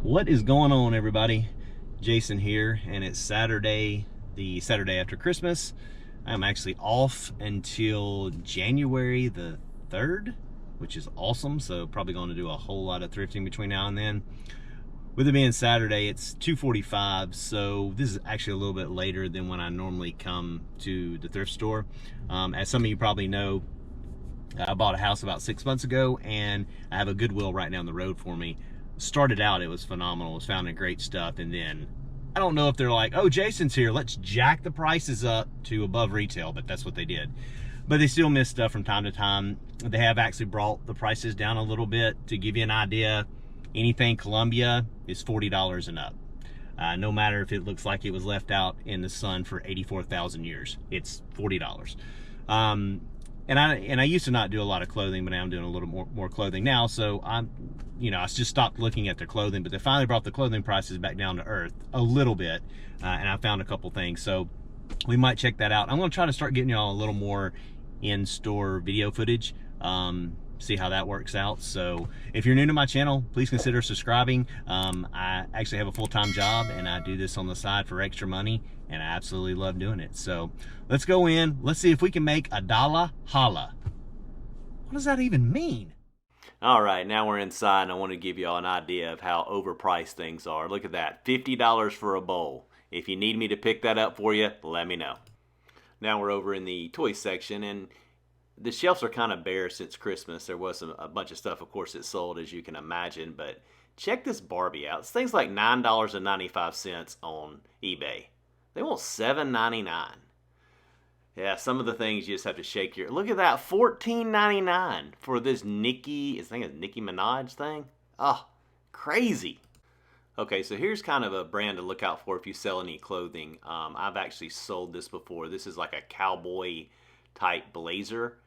What is going on, everybody? Jason here, and it's Saturday, the Saturday after Christmas. I'm actually off until January the 3rd, which is awesome. So probably going to do a whole lot of thrifting between now and then. With it being Saturday, it's 2:45, so this is actually a little bit later than when I normally come to the thrift store. As some of you probably know, I bought a house about 6 months ago, and I have a Goodwill right down the road for me. Started out, it was phenomenal. Was finding great stuff, and then I don't know if they're like, oh, Jason's here, let's jack the prices up to above retail, but that's what they did. But they still miss stuff from time to time. They have actually brought the prices down a little bit. To give you an idea, anything Columbia is $40 and up. No matter if it looks like it was left out in the sun for 84,000 years, it's $40. And I used to not do a lot of clothing, but now I'm doing a little more clothing now. So I just stopped looking at their clothing, but they finally brought the clothing prices back down to earth a little bit. And I found a couple things. So we might check that out. I'm going to try to start getting y'all a little more in-store video footage. See how that works out. So if you're new to my channel, please consider subscribing. I actually have a full-time job, and I do this on the side for extra money, and I absolutely love doing it. So let's go in. Let's see if we can make a dollar holla. What does that even mean? All right, now we're inside, and I want to give you all an idea of how overpriced things are. Look at that, $50 for a bowl. If you need me to pick that up for you, let me know. Now we're over in the toy section, and the shelves are kind of bare since Christmas. There was a bunch of stuff, of course, that sold, as you can imagine, but check this Barbie out. It's things like $9.95 on eBay. They want $7.99. Yeah, some of the things you just have to shake your... Look at that, $14.99 for this Nicki Minaj thing. Oh, crazy. Okay, so here's kind of a brand to look out for if you sell any clothing. I've actually sold this before. This is like a cowboy type blazer.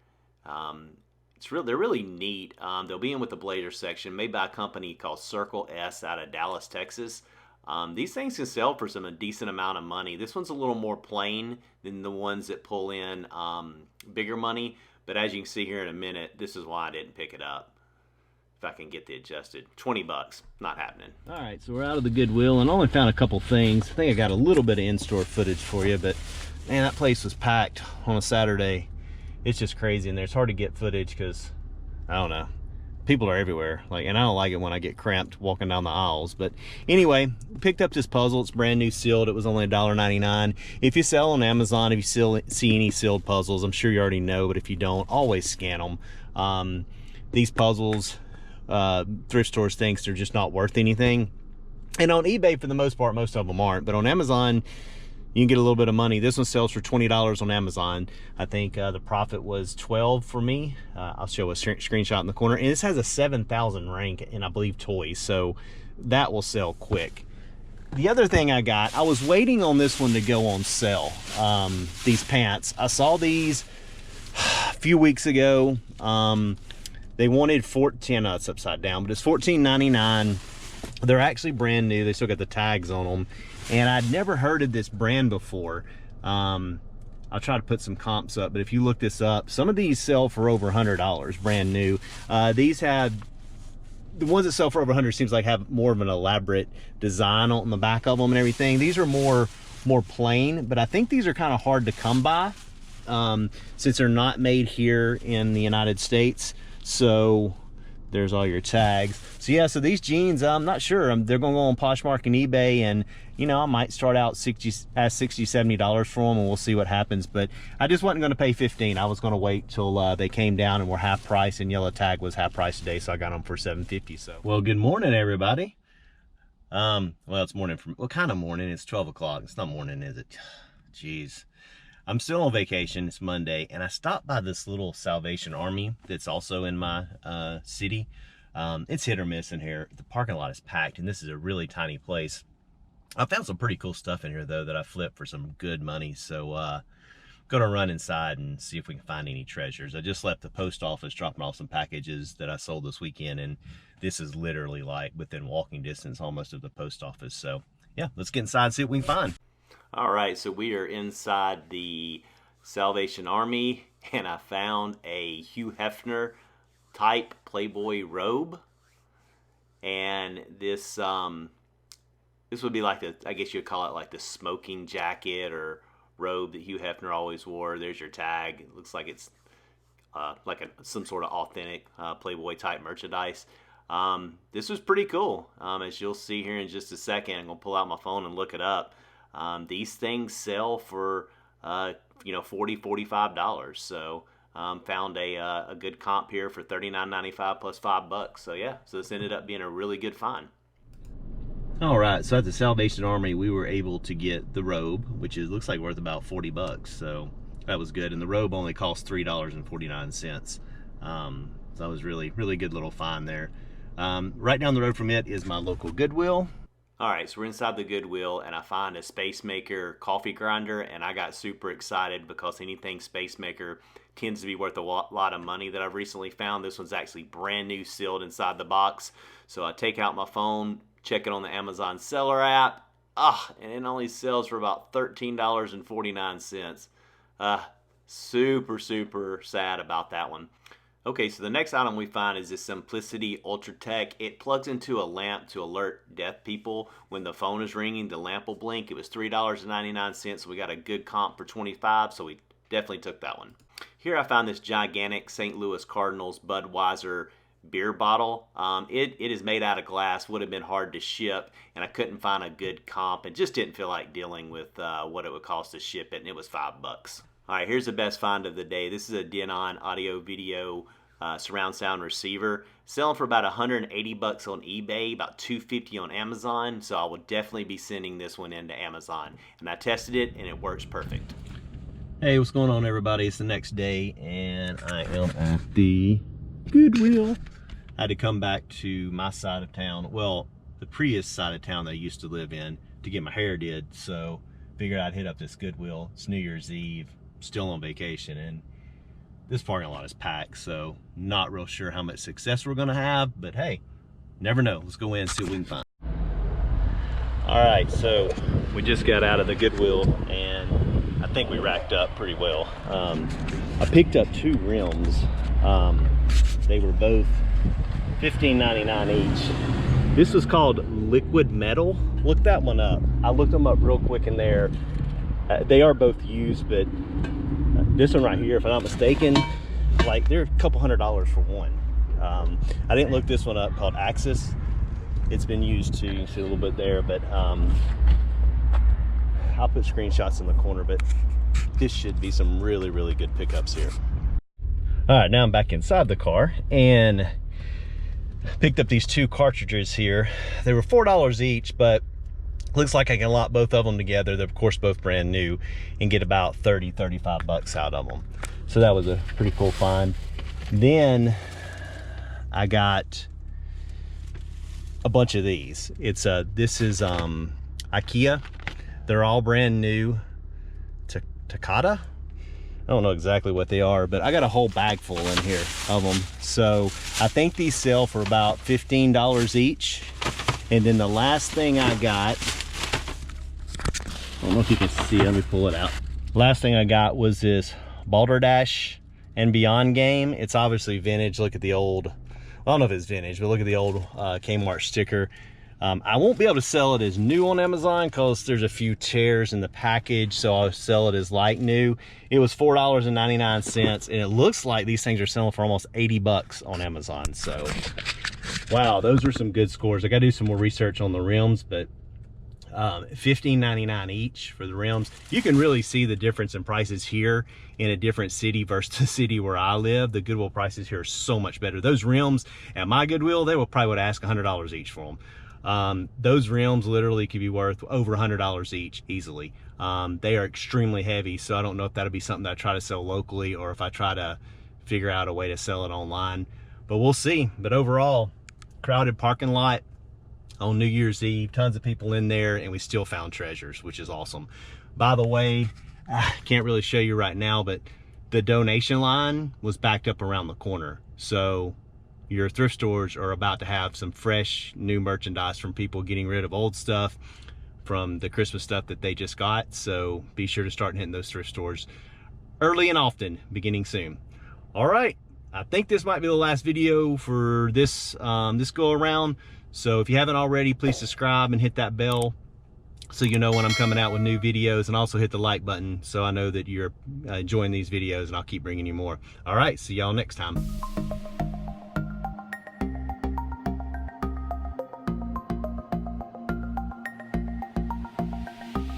They're really neat. They'll be in with the blazer section, made by a company called Circle S out of Dallas, Texas. These things can sell for a decent amount of money. This one's a little more plain than the ones that pull in bigger money, but as you can see here in a minute, this is why I didn't pick it up. If I can get the adjusted, 20 bucks, not happening. All right, so we're out of the Goodwill, and I only found a couple things. I think I got a little bit of in-store footage for you, but man, that place was packed on a Saturday. It's just crazy in there. It's hard to get footage because, I don't know, people are everywhere. And I don't like it when I get cramped walking down the aisles. But anyway, picked up this puzzle. It's brand new sealed. It was only $1.99. If you sell on Amazon, if you still see any sealed puzzles, I'm sure you already know, but if you don't, always scan them. These puzzles, thrift stores thinks they're just not worth anything. And on eBay, for the most part, most of them aren't. But on Amazon, you can get a little bit of money. This one sells for $20 on Amazon. I think the profit was $12 for me. I'll show a screenshot in the corner. And this has a 7,000 rank in, I believe, toys. So that will sell quick. The other thing I got, I was waiting on this one to go on sale. These pants. I saw these a few weeks ago. They wanted it's upside down, but it's $14.99. They're actually brand new. They still got the tags on them. And I'd never heard of this brand before. I'll try to put some comps up, but if you look this up, some of these sell for over $100, brand new. These have, the ones that sell for over 100 seems like have more of an elaborate design on the back of them and everything. These are more plain, but I think these are kind of hard to come by since they're not made here in the United States. So there's all your tags. So yeah, so these jeans, I'm not sure. They're going to go on Poshmark and eBay, and I might start out $60-$70 for them, and we'll see what happens. But I just wasn't going to pay $15. I was going to wait till they came down and were half price, and yellow tag was half price today, so I got them for $7.50. So, well, good morning, everybody. Well, it's morning kind of morning. It's 12 o'clock. It's not morning, is it? Jeez. I'm still on vacation. It's Monday, and I stopped by this little Salvation Army that's also in my city. It's hit or miss in here. The parking lot is packed, and this is a really tiny place. I found some pretty cool stuff in here, though, that I flipped for some good money. So gonna run inside and see if we can find any treasures. I just left the post office dropping off some packages that I sold this weekend, and this is literally like within walking distance almost of the post office. So yeah, let's get inside and see what we can find. All right, so we are inside the Salvation Army, and I found a Hugh Hefner type Playboy robe. and this this would be like the, I guess you'd call it like the smoking jacket or robe that Hugh Hefner always wore. There's your tag. It looks like it's like some sort of authentic Playboy type merchandise. This was pretty cool. As you'll see here in just a second, I'm gonna pull out my phone and look it up. These things sell for $40, $45. So found a good comp here for $39.95 plus $5. So yeah, so this ended up being a really good find. All right, so at the Salvation Army, we were able to get the robe, which looks like worth about $40. So that was good, and the robe only cost $3.49. So that was really good little find there. Right down the road from it is my local Goodwill. All right, so we're inside the Goodwill, and I find a Space Maker coffee grinder, and I got super excited because anything Space Maker tends to be worth a lot of money that I've recently found. This one's actually brand new, sealed inside the box. So I take out my phone, check it on the Amazon seller app, and it only sells for about $13.49. Super sad about that one. Okay, so the next item we find is this Simplicity Ultra Tech. It plugs into a lamp to alert deaf people when the phone is ringing. The lamp will blink. It was $3.99, so we got a good comp for $25, so we definitely took that one. Here I found this gigantic St. Louis Cardinals Budweiser beer bottle. It is made out of glass, would have been hard to ship, and I couldn't find a good comp and just didn't feel like dealing with what it would cost to ship it, and it was $5. All right, here's the best find of the day. This is a Denon audio video surround sound receiver, selling for about $180 on eBay, about $250 on Amazon. So I will definitely be sending this one into Amazon. And I tested it and it works perfect. Hey, what's going on, everybody? It's the next day and I am at the Goodwill. I had to come back to my side of town, well, the Prius side of town that I used to live in, to get my hair did. So figured I'd hit up this Goodwill. It's New Year's Eve, still on vacation, and this parking lot is packed, so not real sure how much success we're gonna have, but hey, never know. Let's go in and see what we can find. All right, so we just got out of the Goodwill and I think we racked up pretty well. I picked up 2 rims. They were both $15.99 each. This was called Liquid Metal. Look that one up. I looked them up real quick in there. They are both used, but this one right here, if I'm not mistaken, like they're a couple $100 for one. I didn't look this one up, called Axis. It's been used too, you see a little bit there, but I'll put screenshots in the corner, but this should be some really good pickups here. All right, now I'm back inside the car and picked up these 2 cartridges here. They were $4 each, but looks like I can lot both of them together. They're of course both brand new, and get about $30-35 out of them. So that was a pretty cool find. Then I got a bunch of these. This is IKEA. They're all brand new. Takata? I don't know exactly what they are, but I got a whole bag full in here of them. So I think these sell for about $15 each. And then the last thing I got, I don't know if you can see, let me pull it out. Last thing I got was this Balderdash and Beyond game. It's obviously vintage. Look at the old, well, I don't know if it's vintage, but look at the old Kmart sticker. I won't be able to sell it as new on Amazon because there's a few tears in the package, so I'll sell it as like new. It was $4.99, and it looks like these things are selling for almost $80 on Amazon. So wow, those were some good scores. I got to do some more research on the rims, but $15.99 each for the rims. You can really see the difference in prices here in a different city versus the city where I live. The Goodwill prices here are so much better. Those rims at my Goodwill, they will probably would ask $100 each for them. Those rims literally could be worth over $100 each easily. They are extremely heavy, so I don't know if that'll be something that I try to sell locally or if I try to figure out a way to sell it online, but we'll see. But overall, crowded parking lot on New Year's Eve, tons of people in there, and we still found treasures, which is awesome. By the way, I can't really show you right now, but the donation line was backed up around the corner. So your thrift stores are about to have some fresh new merchandise from people getting rid of old stuff from the Christmas stuff that they just got. So be sure to start hitting those thrift stores early and often, beginning soon. All right, I think this might be the last video for this this go around. So if you haven't already, please subscribe and hit that bell so you know when I'm coming out with new videos, and also hit the like button so I know that you're enjoying these videos, and I'll keep bringing you more. All right, see y'all next time.